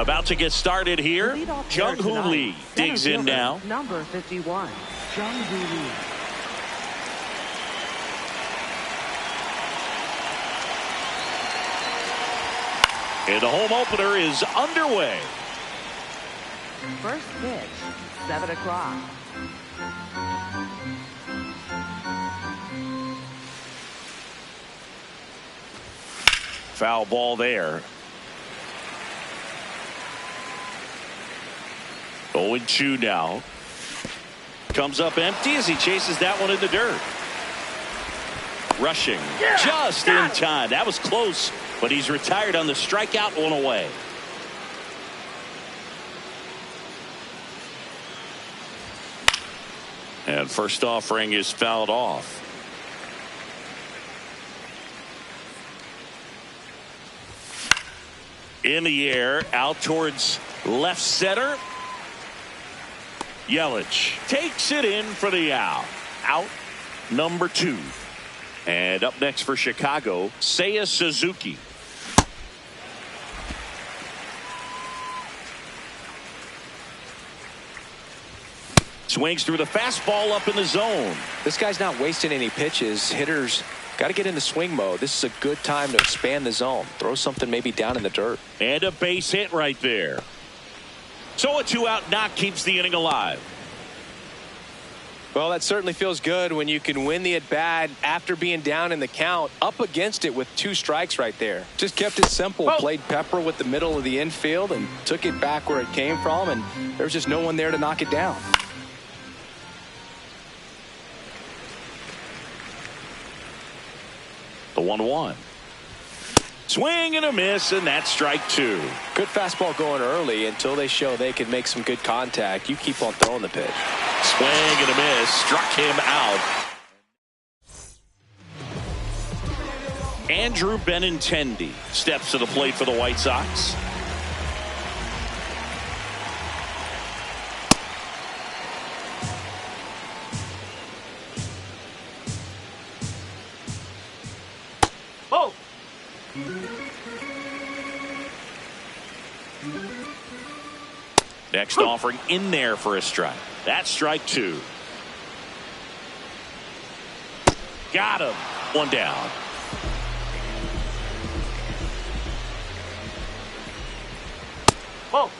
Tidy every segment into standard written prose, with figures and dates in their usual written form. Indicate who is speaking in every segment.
Speaker 1: About to get started here. Jung-Hoo Lee digs in now.
Speaker 2: Number 51, Jung-Hoo Lee.
Speaker 1: And the home opener is underway.
Speaker 2: First pitch, 7 o'clock.
Speaker 1: Foul ball there. 0-2 now. Comes up empty as he chases that one in the dirt. Rushing just in time. That was close, but he's retired on the strikeout, one away. And first offering is fouled off. In the air, out towards left center. Yelich takes it in for the out. Out number 2. And up next for Chicago, Seiya Suzuki. Swings through the fastball up in the zone.
Speaker 3: This guy's not wasting any pitches. Hitters got to get into swing mode. This is a good time to expand the zone. Throw something maybe down in the dirt.
Speaker 1: And a base hit right there. So a 2-out knock keeps the inning alive.
Speaker 3: Well, that certainly feels good when you can win the at-bat after being down in the count, up against it with 2 strikes right there. Just kept it simple. Played pepper with the middle of the infield and took it back where it came from, and there was just no one there to knock it down.
Speaker 1: The 1-1. Swing and a miss, and that's strike 2.
Speaker 3: Good fastball going early until they show they can make some good contact. You keep on throwing the pitch.
Speaker 1: Swing and a miss, struck him out. Andrew Benintendi steps to the plate for the White Sox. Oh! Next offering in there for a strike. That's strike 2. Got him. 1 down. Oh.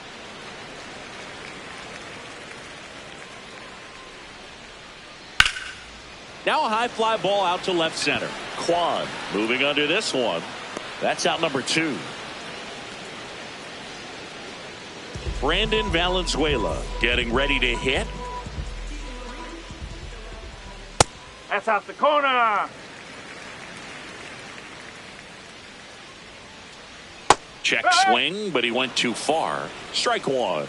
Speaker 1: Now a high fly ball out to left center. Kwan moving under this one. That's out number 2. Brandon Valenzuela getting ready to hit.
Speaker 4: That's out the corner.
Speaker 1: Check swing, but he went too far. Strike 1.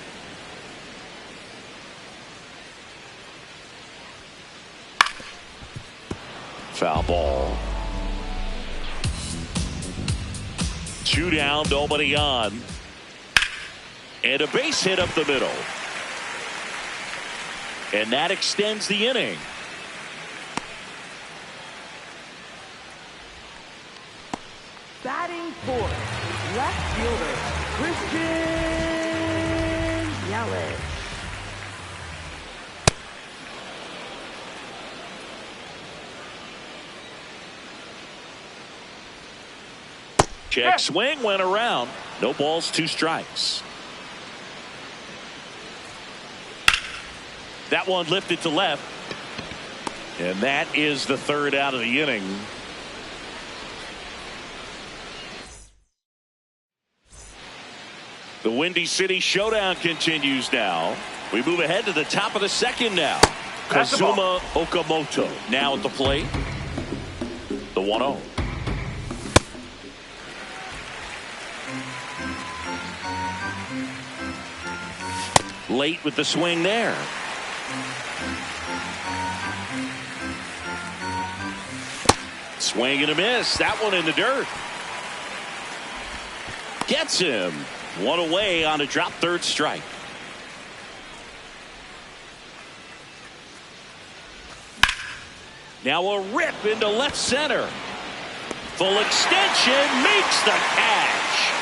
Speaker 1: Foul ball. 2 down, nobody on. And a base hit up the middle. And that extends the inning.
Speaker 2: Batting fourth, left fielder, Christian Yelich.
Speaker 1: Check swing, went around. No balls, 2 strikes. That one lifted to left. And that is the 3rd out of the inning. The Windy City Showdown continues now. We move ahead to the top of the 2nd now. Kazuma Okamoto now at the plate. The 1-0. Late with the swing there. Swing and a miss. That one in the dirt. Gets him. 1 away on a drop, 3rd strike. Now a rip into left center. Full extension makes the catch.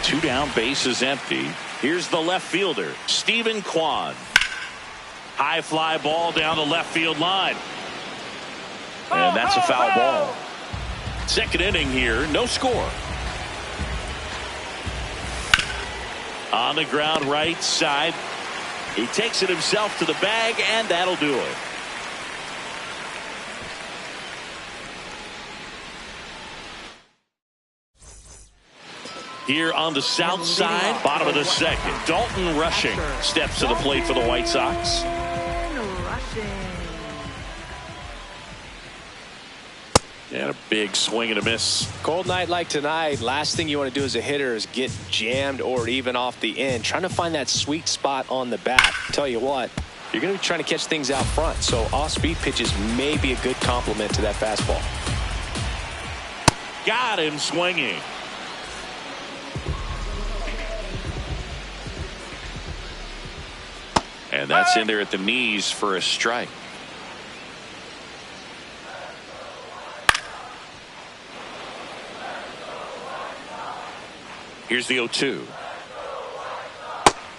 Speaker 1: 2 down, bases empty. Here's the left fielder, Stephen Kwan. High fly ball down the left field line. And that's a foul ball. Second inning here, no score. On the ground right side. He takes it himself to the bag, and that'll do it. Here on the south side, bottom of the second, Dalton Rushing steps to the plate for the White Sox. And a big swing and a miss.
Speaker 3: Cold night like tonight, last thing you want to do as a hitter is get jammed or even off the end. Trying to find that sweet spot on the bat. Tell you what, you're going to be trying to catch things out front, so off-speed pitches may be a good complement to that fastball.
Speaker 1: Got him swinging. And that's in there at the knees for a strike. Here's the 0-2.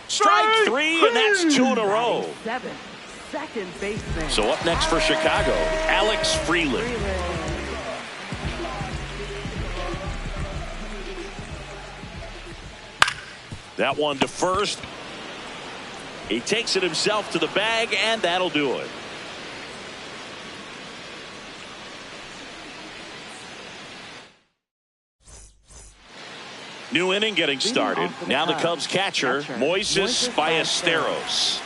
Speaker 1: Strike 3, and that's 2 in a row.
Speaker 2: Second baseman.
Speaker 1: So up next for Chicago, Alex Freeland. That one to first. He takes it himself to the bag, and that'll do it. New inning getting started. Now the Cubs catcher, Moises Ballesteros.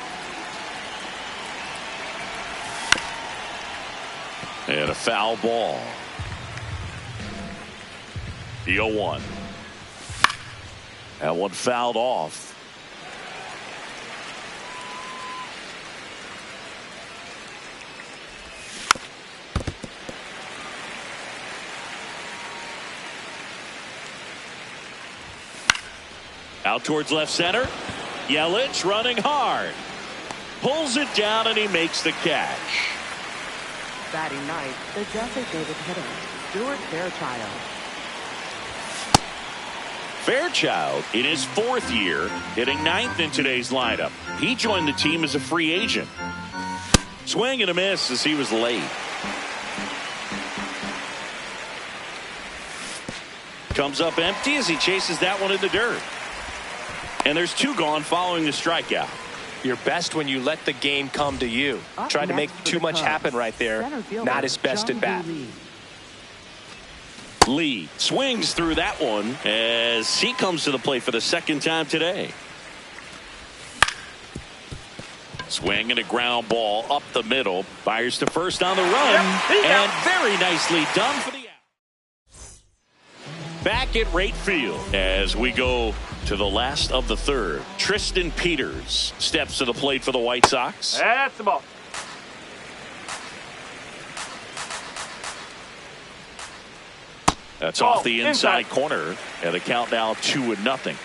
Speaker 1: And a foul ball. The 0-1. That one fouled off. Out towards left center. Yelich running hard. Pulls it down, and he makes the catch.
Speaker 2: Batting ninth, the designated hitter, Stuart Fairchild.
Speaker 1: Fairchild, in his 4th year, hitting 9th in today's lineup. He joined the team as a free agent. Swing and a miss as he was late. Comes up empty as he chases that one in the dirt. And there's 2 gone following the strikeout.
Speaker 3: You're best when you let the game come to you. Trying to make too much happen right there. Not his best at bat.
Speaker 1: Lee swings through that one as he comes to the plate for the 2nd time today. Swing and a ground ball up the middle. Fires to first on the run. And very nicely done for the out. Back at right field as we go to the last of the 3rd. Tristan Peters steps to the plate for the White Sox.
Speaker 4: That's the ball.
Speaker 1: That's off the inside corner. And the count now 2-0.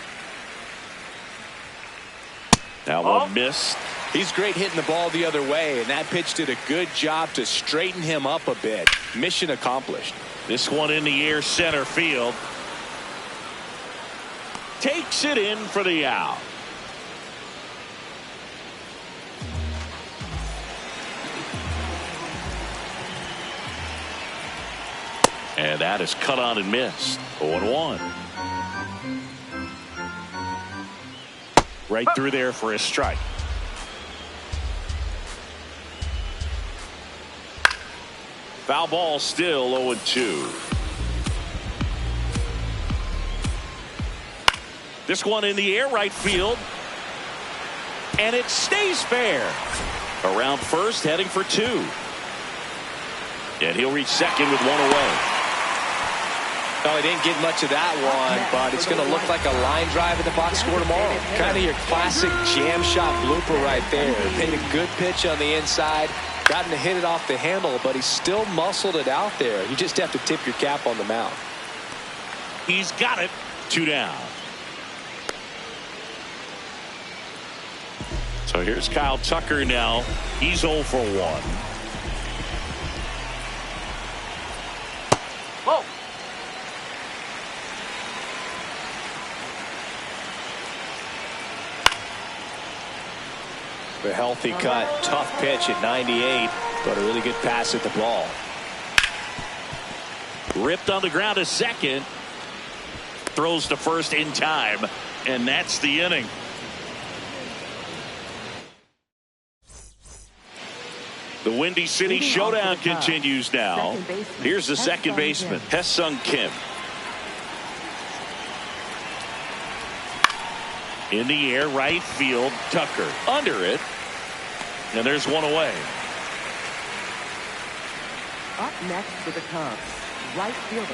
Speaker 1: Now one missed.
Speaker 3: He's great hitting the ball the other way, and that pitch did a good job to straighten him up a bit. Mission accomplished.
Speaker 1: This one in the air, center field. Takes it in for the out. And that is cut on and missed. 0-1. Right through there for a strike. Foul ball, still 0-2. This one in the air, right field. And it stays fair. Around first, heading for 2. And he'll reach second with 1 away.
Speaker 3: Well, he didn't get much of that one, but it's going to look like a line drive in the box score tomorrow. Kind of your classic jam shot blooper right there. Made a good pitch on the inside. Gotten to hit it off the handle, but he still muscled it out there. You just have to tip your cap on the mound.
Speaker 1: He's got it. 2 down. So here's Kyle Tucker now. He's 0 for 1.
Speaker 3: A healthy cut. Tough pitch at 98, but a really good pass at the ball.
Speaker 1: Ripped on the ground to second. Throws to first in time, and that's the inning. The Windy City Showdown continues now. Here's the second baseman, Hae-Sung Kim. In the air, right field, Tucker. Under it, and there's one away.
Speaker 2: Up next for the Cubs, right fielder,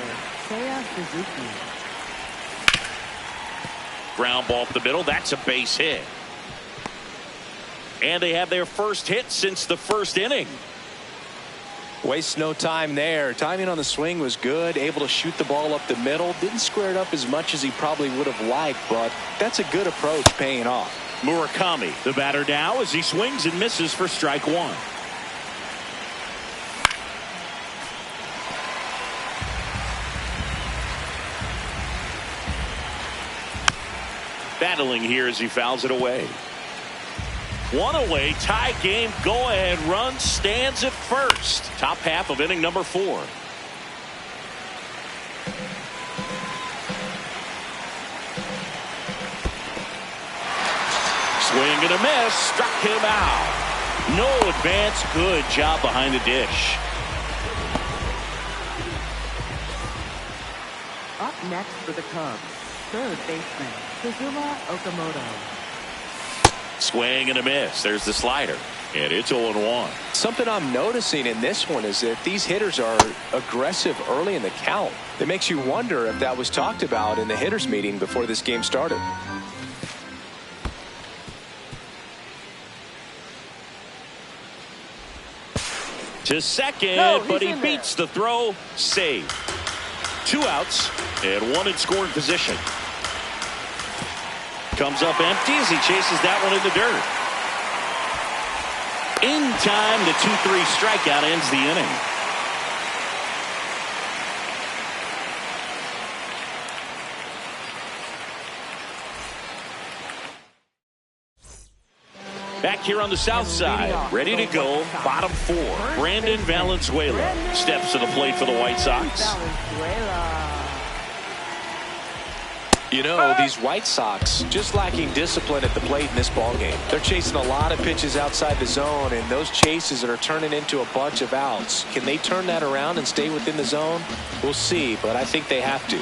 Speaker 2: Seiya Suzuki.
Speaker 1: Ground ball up the middle. That's a base hit. And they have their first hit since the first inning.
Speaker 3: Waste no time there. Timing on the swing was good. Able to shoot the ball up the middle. Didn't square it up as much as he probably would have liked, but that's a good approach paying off.
Speaker 1: Murakami, the batter now, as he swings and misses for strike one. Battling here as he fouls it away. One away, tie game, go-ahead run, stands at first. Top half of inning number 4. Swing and a miss, struck him out. No advance, good job behind the dish.
Speaker 2: Up next for the Cubs, third baseman, Kazuma Okamoto.
Speaker 1: Swing and a miss. There's the slider. And it's 0-1.
Speaker 3: Something I'm noticing in this one is that these hitters are aggressive early in the count. It makes you wonder if that was talked about in the hitters meeting before this game started.
Speaker 1: To second, but he beats the throw. Save. 2 outs and 1 in scoring position. Comes up empty as he chases that one in the dirt. In time, the 2-3 strikeout ends the inning. Back here on the south side, ready to go, bottom 4. Brandon Valenzuela steps to the plate for the White Sox.
Speaker 3: You know, these White Sox just lacking discipline at the plate in this ballgame. They're chasing a lot of pitches outside the zone, and those chases that are turning into a bunch of outs. Can they turn that around and stay within the zone? We'll see, but I think they have to.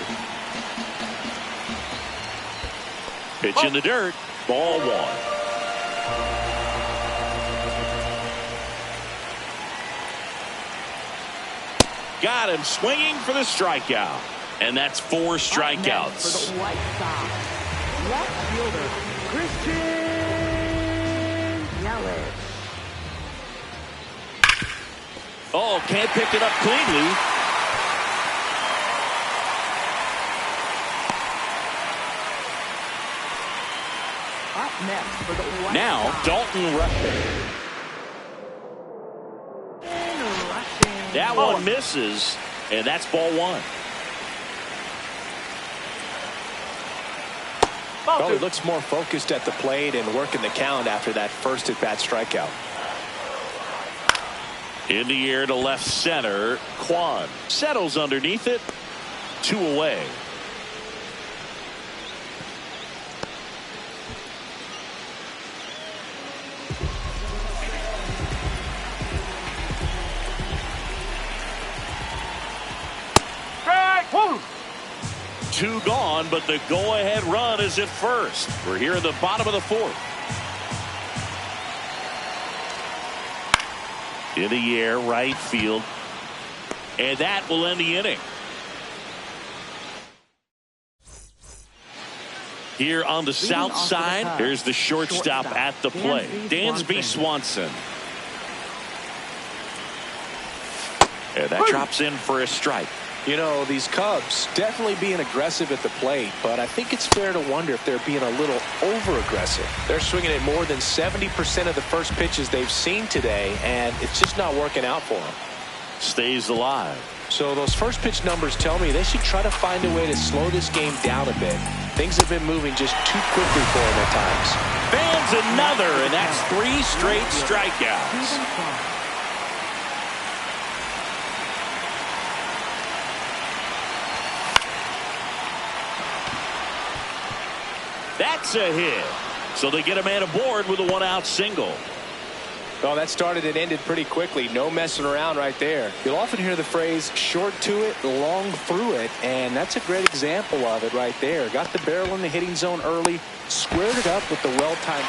Speaker 1: Pitch in the dirt, ball 1. Got him swinging for the strikeout. And that's 4 strikeouts.
Speaker 2: For the White Sox, left fielder, Christian Yelich.
Speaker 1: Oh, can't pick it up cleanly.
Speaker 2: Up next for the White
Speaker 1: Now,
Speaker 2: Sox.
Speaker 1: Dalton Rushing. That one misses, and that's ball 1.
Speaker 3: Well, he looks more focused at the plate and working the count after that first at-bat strikeout.
Speaker 1: In the air to left center, Kwan settles underneath it. 2 away.
Speaker 4: Woo!
Speaker 1: 2 gone, but the go-ahead run is at first. We're here in the bottom of the 4th. In the air, right field. And that will end the inning. Here on the south side, there's the shortstop at the plate, Dansby Swanson. And that drops in for a strike.
Speaker 3: You know, these Cubs definitely being aggressive at the plate, but I think it's fair to wonder if they're being a little over-aggressive. They're swinging at more than 70% of the first pitches they've seen today, and it's just not working out for them.
Speaker 1: Stays alive.
Speaker 3: So those first pitch numbers tell me they should try to find a way to slow this game down a bit. Things have been moving just too quickly for him at times.
Speaker 1: Fans another, and that's 3 straight strikeouts.
Speaker 2: Stephen Kwan.
Speaker 1: That's a hit. So they get a man aboard with a 1-out single.
Speaker 3: Well, that started and ended pretty quickly. No messing around right there. You'll often hear the phrase short to it, long through it, and that's a great example of it right there. Got the barrel in the hitting zone early, squared it up with the well-timed.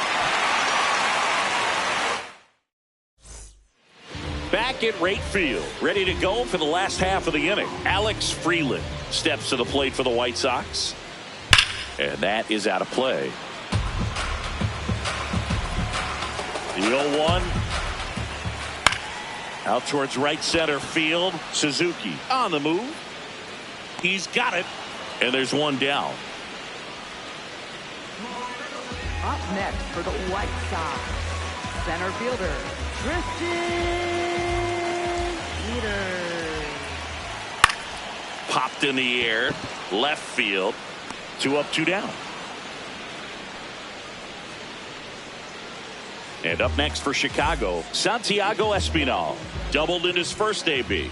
Speaker 1: Back at right field, ready to go for the last half of the inning. Alex Freeland steps to the plate for the White Sox. And that is out of play. The 0-1. Out towards right center field. Suzuki on the move. He's got it. And there's one down.
Speaker 2: Up next for the White Sox, center fielder, Tristan Peters.
Speaker 1: Popped in the air. Left field. 2 up, 2 down. And up next for Chicago, Santiago Espinal. Doubled in his first AB.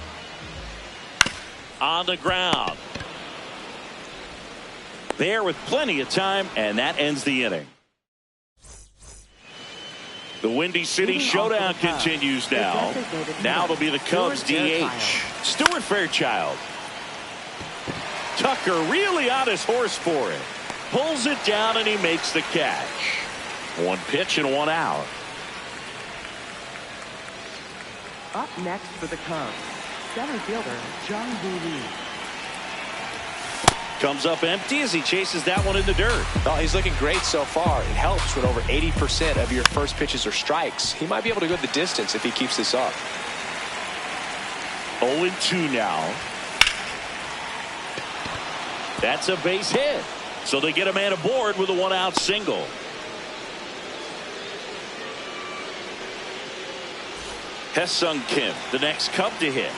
Speaker 1: On the ground. There with plenty of time, and that ends the inning. The Windy City Showdown continues now. Now it'll be the Cubs DH, Stuart Fairchild. Tucker really on his horse for it. Pulls it down and he makes the catch. 1 pitch and 1 out.
Speaker 2: Up next for the Cubs, center fielder, Jung-Hoo Lee.
Speaker 1: Comes up empty as he chases that one in the dirt.
Speaker 3: Well, he's looking great so far. It helps when over 80% of your first pitches are strikes. He might be able to go the distance if he keeps this up.
Speaker 1: 0-2 now. That's a base hit. So they get a man aboard with a 1-out single. Hesung Kim, the next Cub to hit.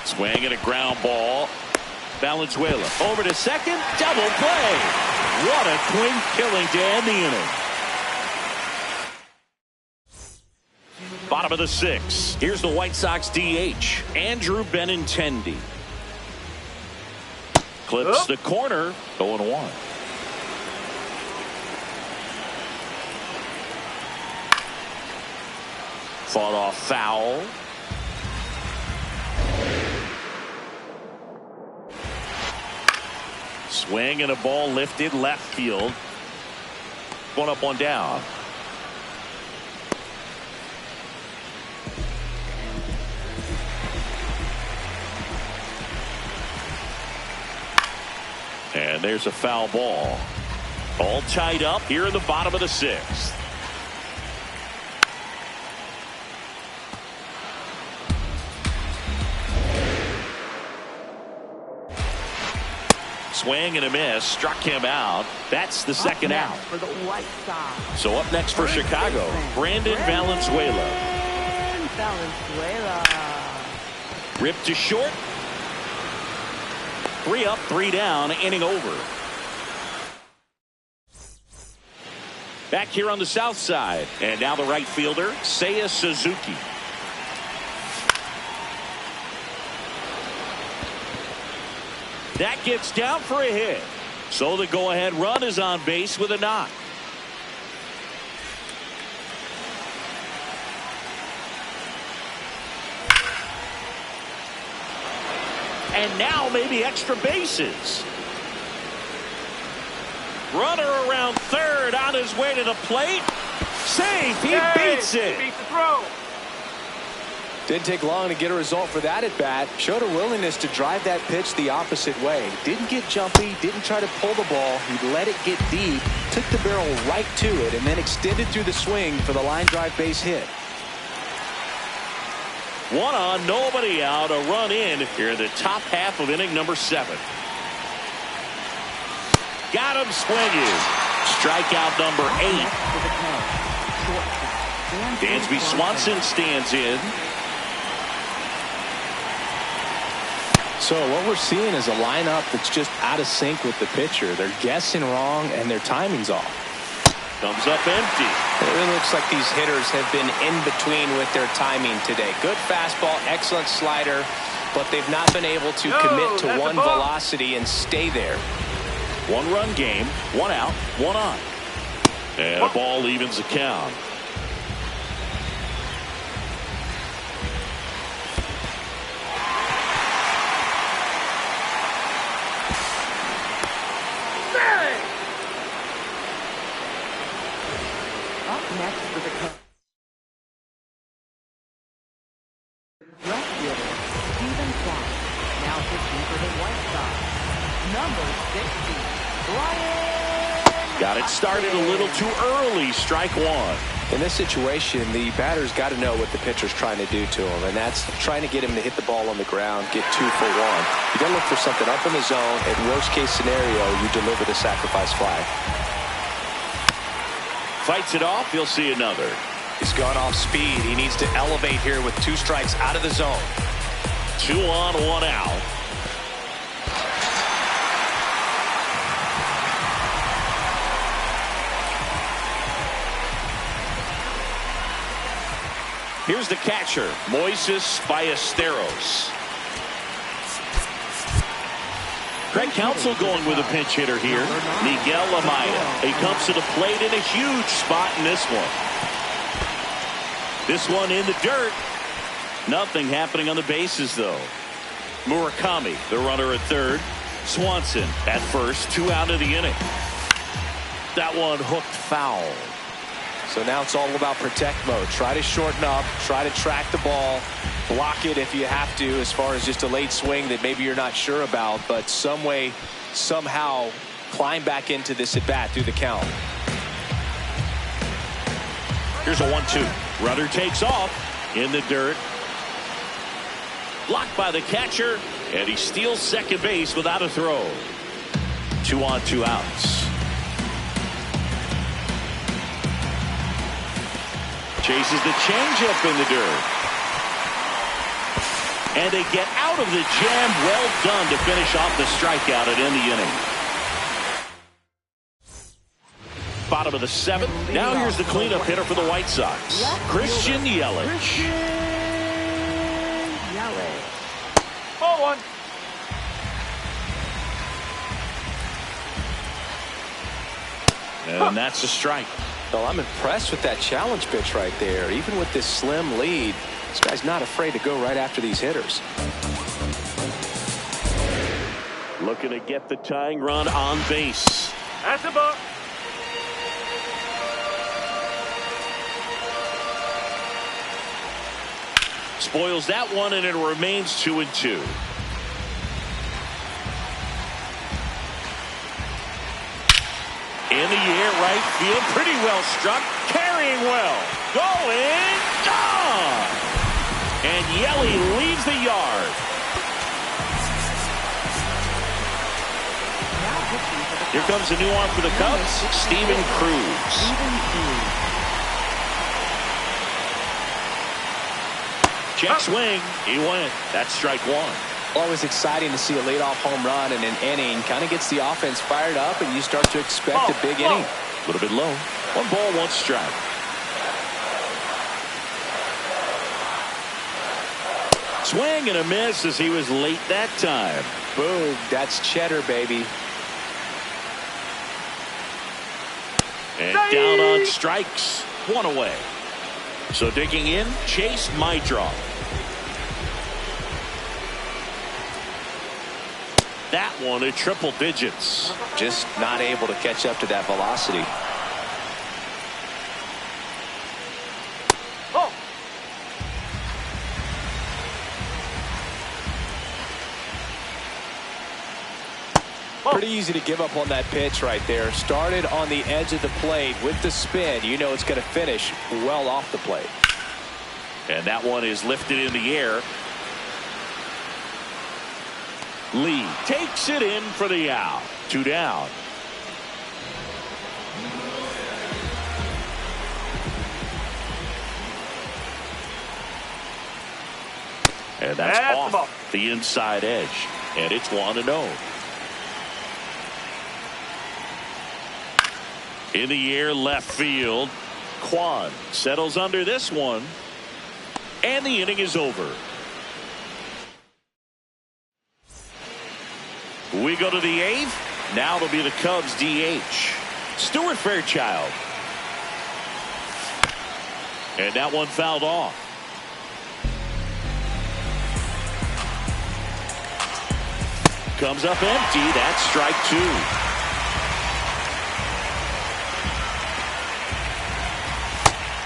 Speaker 1: Swing and a ground ball. Valenzuela over to second. Double play. What a twin killing to end the inning. Bottom of the 6th. Here's the White Sox DH, Andrew Benintendi. Clips the corner. 0-1. Fought off foul. Swing and a ball lifted left field. 1 up, 1 down. And there's a foul ball. All tied up here in the bottom of the 6th. Swing and a miss. Struck him out. That's the second out.
Speaker 2: For the White Sox.
Speaker 1: So up next for Chicago, Brandon Valenzuela. Ripped to short. 3 up, 3 down, inning over. Back here on the south side. And now the right fielder, Seiya Suzuki. That gets down for a hit. So the go-ahead run is on base with a knock. And now maybe extra bases. Runner around third on his way to the plate. Safe. He beats it.
Speaker 4: Beats the throw.
Speaker 3: Didn't take long to get a result for that at bat. Showed a willingness to drive that pitch the opposite way. Didn't get jumpy, didn't try to pull the ball. He let it get deep, took the barrel right to it, and then extended through the swing for the line drive base hit.
Speaker 1: 1 on, nobody out. A run in here in the top half of inning number 7. Got him swinging. Strikeout number 8. Dansby Swanson stands in.
Speaker 3: So what we're seeing is a lineup that's just out of sync with the pitcher. They're guessing wrong and their timing's off.
Speaker 1: Comes up empty.
Speaker 3: It really looks like these hitters have been in between with their timing today. Good fastball, excellent slider, but they've not been able to commit to one velocity and stay there.
Speaker 1: 1-run game, 1 out, 1 on. And a ball evens the count.
Speaker 2: Up next for the Cubs. Left fielder, Steven Kwan. Now pitching for the White Sox. Number 60, Brian.
Speaker 1: Got it started a little too early. Strike 1.
Speaker 3: In this situation, the batter's got to know what the pitcher's trying to do to him, and that's trying to get him to hit the ball on the ground, get 2 for 1. You got to look for something up in the zone. In worst case scenario, you deliver the sacrifice fly.
Speaker 1: Fights it off. He'll see another.
Speaker 3: He's gone off speed. He needs to elevate here with 2 strikes out of the zone.
Speaker 1: 2 on, 1 out. Here's the catcher, Moises Ballesteros. Craig Counsell going with a pinch hitter here, Miguel Amaya. He comes to the plate in a huge spot in this one. This one in the dirt. Nothing happening on the bases, though. Murakami, the runner at third. Swanson at first, 2 out of the inning. That one hooked foul.
Speaker 3: So now it's all about protect mode. Try to shorten up, try to track the ball, block it if you have to, as far as just a late swing that maybe you're not sure about, but some way, somehow climb back into this at bat through the count.
Speaker 1: Here's a 1-2. Runner takes off in the dirt. Blocked by the catcher, and he steals second base without a throw. 2 on, 2 outs. Chases the changeup in the dirt. And they get out of the jam. Well done to finish off the strikeout at end the inning. Bottom of the 7th. Now here's the cleanup hitter for the White Sox, Christian Yelich.
Speaker 4: Ball 1.
Speaker 1: And that's a strike.
Speaker 3: Well, I'm impressed with that challenge pitch right there. Even with this slim lead, this guy's not afraid to go right after these hitters.
Speaker 1: Looking to get the tying run on base.
Speaker 4: That's a ball.
Speaker 1: Spoils that one, and it remains 2-2. In the air, right field, pretty well struck, carrying well, going, gone! And Yelly leaves the yard. Here comes a new arm for the Cubs, Steven Cruz. Check swing, he went. That's strike 1.
Speaker 3: Always exciting to see a leadoff home run in an inning. Kind of gets the offense fired up, and you start to expect a big inning.
Speaker 1: A little bit low. 1 ball, 1 strike. Swing and a miss as he was late that time.
Speaker 3: Boom, that's cheddar, baby.
Speaker 1: And down on strikes. 1 away. So digging in, Chase Meidroth. That one at triple digits.
Speaker 3: Just not able to catch up to that velocity. Pretty easy to give up on that pitch right there. Started on the edge of the plate with the spin. You know it's going to finish well off the plate.
Speaker 1: And that one is lifted in the air. Lee takes it in for the out. 2 down. And that's off the inside edge. And it's 1-0. In the air, left field. Kwan settles under this one. And the inning is over. We go to the 8th. Now it'll be the Cubs DH, Stuart Fairchild. And that one fouled off. Comes up empty. That's strike 2.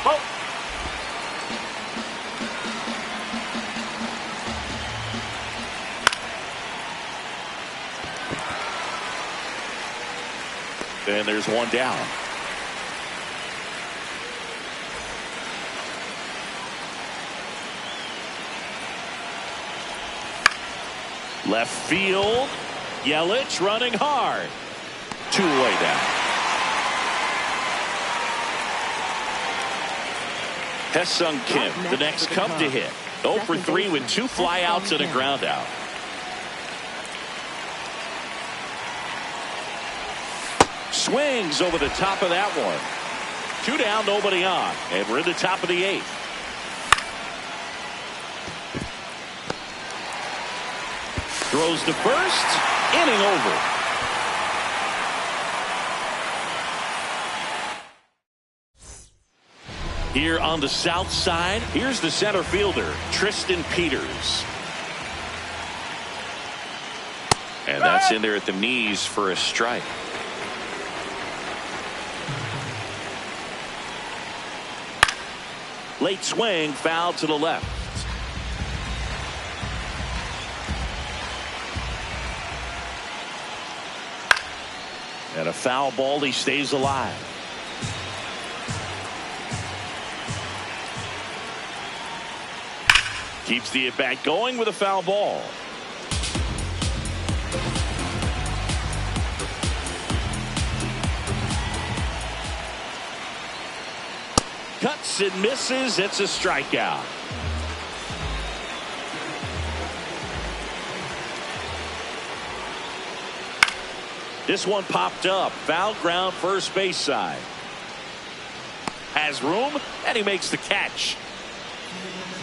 Speaker 4: Oh.
Speaker 1: And there's one down. Left field. Yelich running hard. 2 away down. Hesung Kim, the next Cub to hit. 0 for 3 with 2 flyouts and a ground out. Swings over the top of that one. 2 down, nobody on. And we're in the top of the 8th. Throws to first. Inning over. Here on the south side, here's the center fielder, Tristan Peters. And that's in there at the knees for a strike. Late swing, foul to the left. And a foul ball, he stays alive. Keeps the at-bat going with a foul ball. Cuts and misses. It's a strikeout. This one popped up. Foul ground, first base side. Has room, and he makes the catch.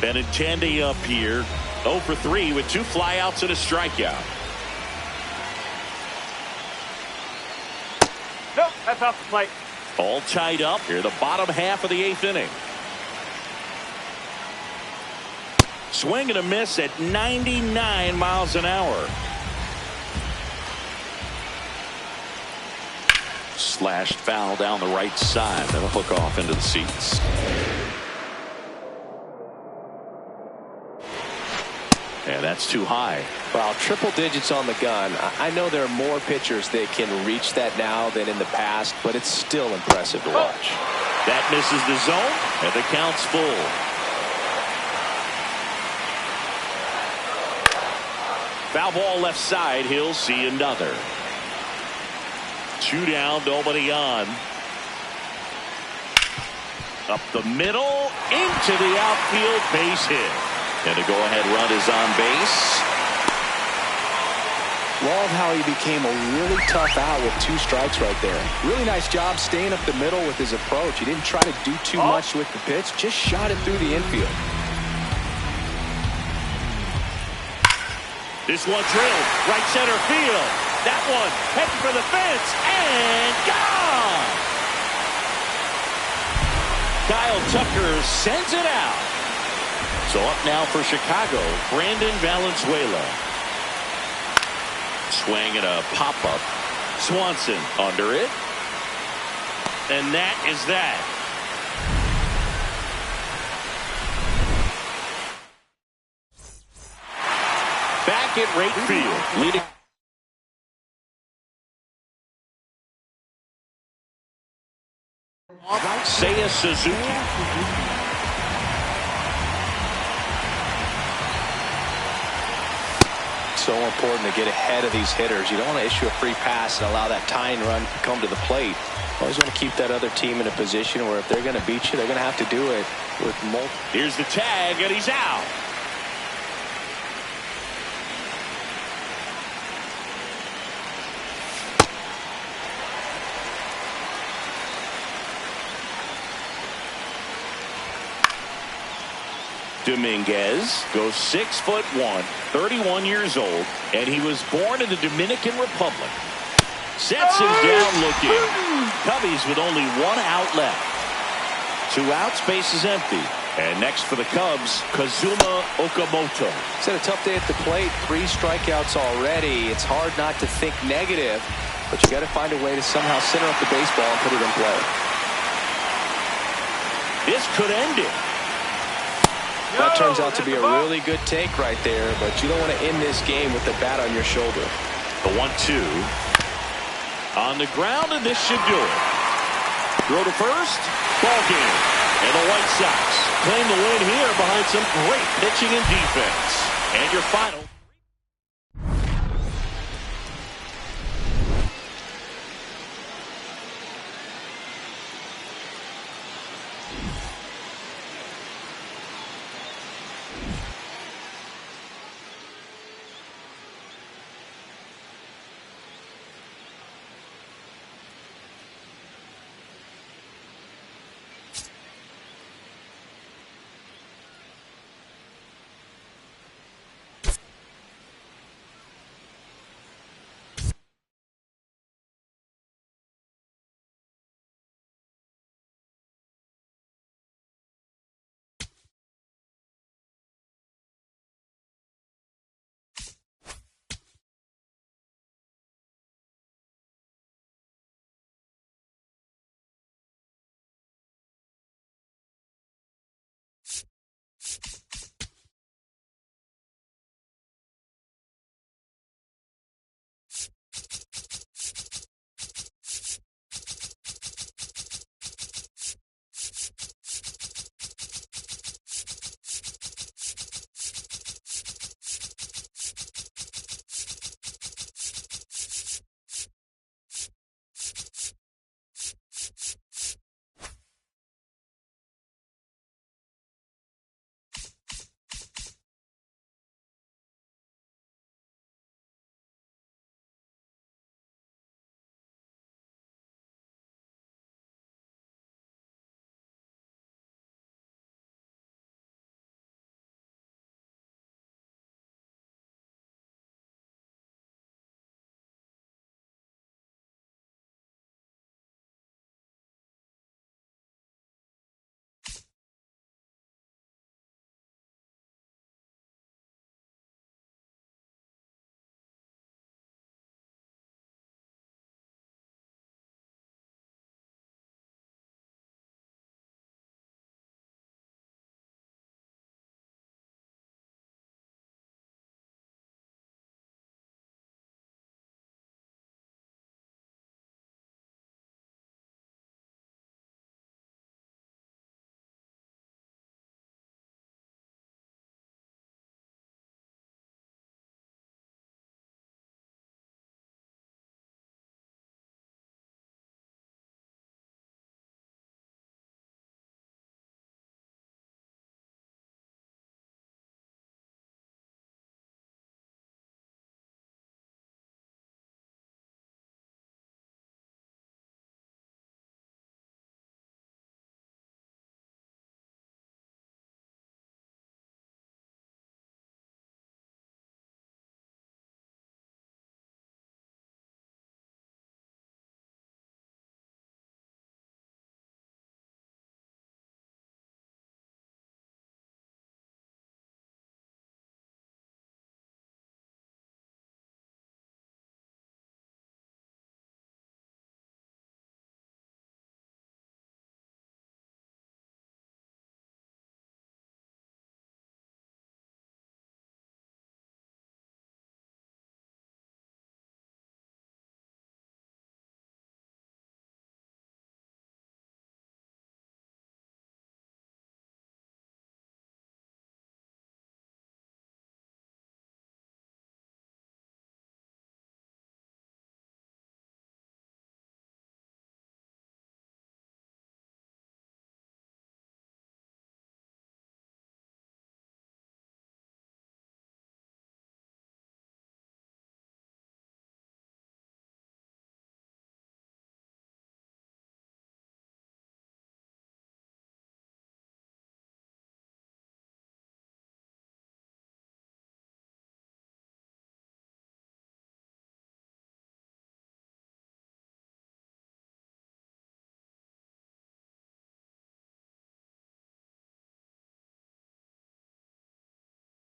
Speaker 1: Benintendi up here. 0 for 3 with 2 flyouts and a strikeout.
Speaker 4: Nope, that's off the plate.
Speaker 1: All tied up here, the bottom half of the 8th inning. Swing and a miss at 99 miles an hour. Slashed foul down the right side. That'll hook off into the seats. And that's too high.
Speaker 3: Well, triple digits on the gun. I know there are more pitchers that can reach that now than in the past, but it's still impressive to watch.
Speaker 1: That misses the zone, and the count's full. Foul ball left side. He'll see another. 2 down, nobody on. Up the middle, into the outfield, base hit. And a go-ahead run is on base.
Speaker 3: Love how he became a really tough out with 2 strikes right there. Really nice job staying up the middle with his approach. He didn't try to do too much with the pitch, just shot it through the infield.
Speaker 1: This one drilled, right center field. That one heading for the fence, and gone! Kyle Tucker sends it out. So up now for Chicago, Brandon Valenzuela. Swing and a pop-up. Swanson under it. And that is that. Back at right field, leading. Seiya Suzuki.
Speaker 3: So important to get ahead of these hitters. You don't want to issue a free pass and allow that tying run to come to the plate. Always want to keep that other team in a position where if they're going to beat you, they're going to have to do it with multiple.
Speaker 1: Here's the tag, and he's out. Dominguez goes 6'1", 31 years old, and he was born in the Dominican Republic. Sets him down looking. Cubbies with only 1 out left. 2 outs, base is empty. And next for the Cubs, Kazuma Okamoto.
Speaker 3: It's had a tough day at the plate. 3 strikeouts already. It's hard not to think negative, but you got to find a way to somehow center up the baseball and put it in play.
Speaker 1: This could end it.
Speaker 3: That turns out to be a really good take right there, but you don't want to end this game with the bat on your shoulder.
Speaker 1: The 1-2 on the ground, and this should do it. Throw to first, ball game. And the White Sox claim the win here behind some great pitching and defense. And your final.